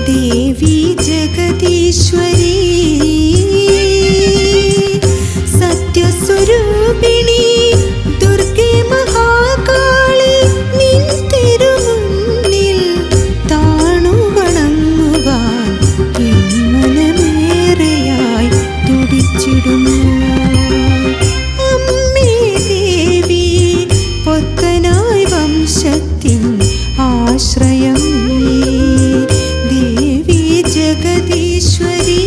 ദേവി ജഗദീശ്വരി സത്യസ്വരൂപിണി ദുർഗേ മഹാകാളി നിൻ തിരുമുന്നിൽ താണു വണങ്ങുവാൻ എൻ മനമേറെയായി തുടിച്ചിടുന്നു. അമ്മേ ദേവി പൊത്തനായി വംശത്തിൻ ആശ്രയം ദേവി ജഗദീശ്വരി.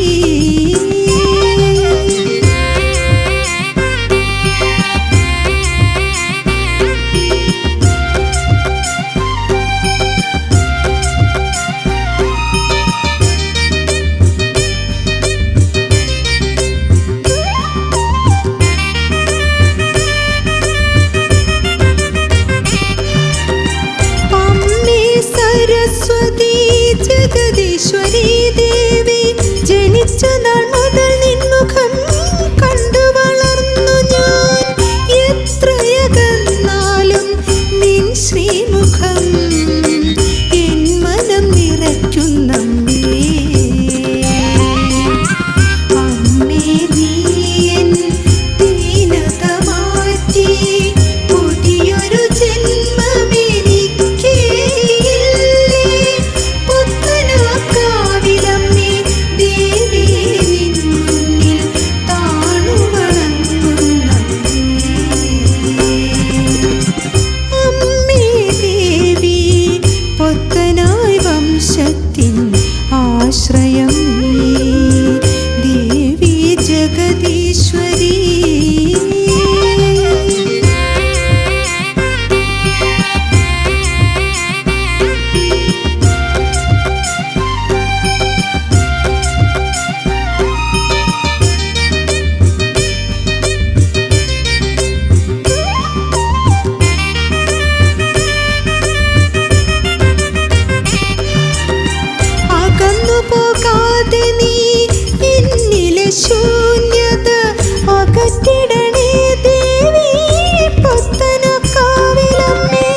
സരസ്വതി ജഗദീശ്വരി ദേവി ജനിച്ച നാൾ മുതൽ നിൻമുഖം കണ്ടു വളർന്നു ഞാൻ. എത്രയകന്നാലും നിൻ ശ്രീമുഖം എൻ മനം നിറയ്ക്കുന്നമ്മേ. അമ്മേ നീ എൻ ദീനത മാറ്റി പുതിയൊരു ജന്മമെനിക്ക് ആശ്രയം ദേവി ജഗദീശ്വരി. പോകാതെ നീ എന്നിലെ ശൂന്യത അകറ്റിടണേ ദേവി പൊത്തനക്കാവിലമ്മേ.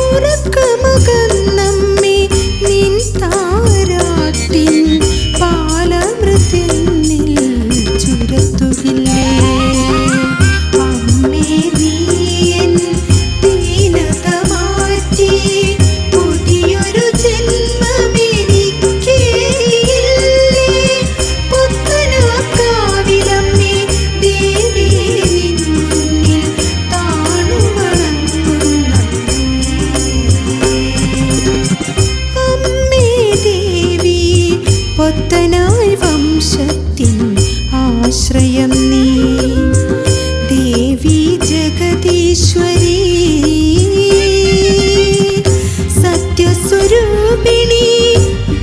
ഉറക്കമകന്നമ്മേ നിൻ താരാട്ടിൻ പാലമൃതെന്നിൽ ചുരത്തുകില്ലേ. അമ്മേ നീ എൻ ദീനത മാറ്റി പുതിയൊരു ജന്മമെനിക്ക് പൊത്തനായി വംശത്തിൻ ആശ്രയം നീ ദേവി ജഗദീശ്വരി സത്യസ്വരൂപിണി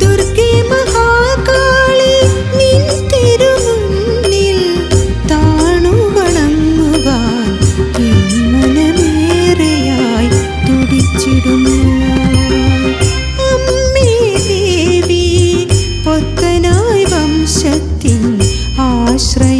ദുർഗേ മഹാകാളി നിൻ തിരുമുന്നിൽ താണു വണങ്ങുവാൻ എൻ മനമേറെയായി തുടിച്ചിടുന്നു. അമ്മേ ദേവി പൊത്തനായി വംശത്തിൻ ആശ്രയം